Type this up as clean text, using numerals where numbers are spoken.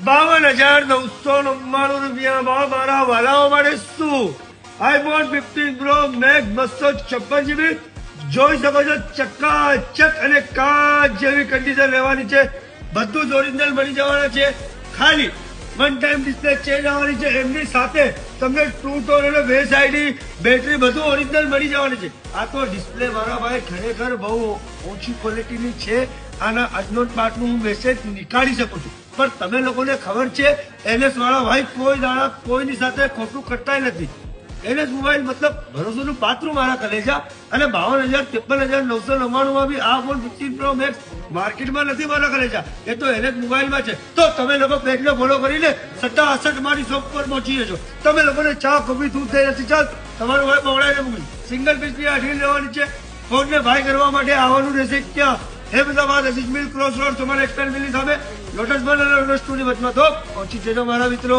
₹52,999 મારા વાલાઓ માટે શું iPhone 15 Pro Max 256GB જોઈ શકો છો, ચકાચક અને કાચ જેવી કન્ડિશન રહેવાની છે. બધું જ ઓરિજિનલ મળી જવાના છે. ખાલી વન ટાઈમ ડિસ્પ્લે ચેન્જ આવવાની છે. એમની સાથે તમને ટ્રુ ટોન અને ફેસ આઈડી બેટરી બધું ઓરિજિનલ મળી જવાની છે. આ તો ડિસ્પ્લે મારા ભાઈ ખરેખર બહુ ઓછી ક્વોલિટીની છે. આના અનનોન પાર્ટનું હું મેસેજ નીકાળી શકું છું, પણ તમે લોકોને ખબર છે NS વાળા ભાઈ કોઈ દાડા કોઈની સાથે ખોટું કરતા નથી. NS મોબાઈલ મતલબ ભરોસાનું પાત્રું મારા કલેજા. અને 52,53,999 માં બી આ ફોન 15 Pro Max માર્કેટમાં નથી મારા કલેજા. એ તો NS મોબાઈલમાં છે. તો તમે લોકો પેજને ફોલો કરીને 67 મારી શોપ પર પહોંચી જજો. તમે લોકોને ચા કોફી દૂધ થઈ નથી ચાલ તમારું ભાઈ બગડાઈને મૂકી સિંગલ પીસની આ ડીલ લેવાની છે. ફોનને બાય કરવા માટે આવવાનું રહેશે ક્યાં? અહેમદાબાદ અઝીઝ મિલ ક્રોસ રોડ તમારે એક્સપેર મિલની સામે લોટસ બન અને લોટસ 2 ની વચમાં તો પહોંચી જજો મારા મિત્રો.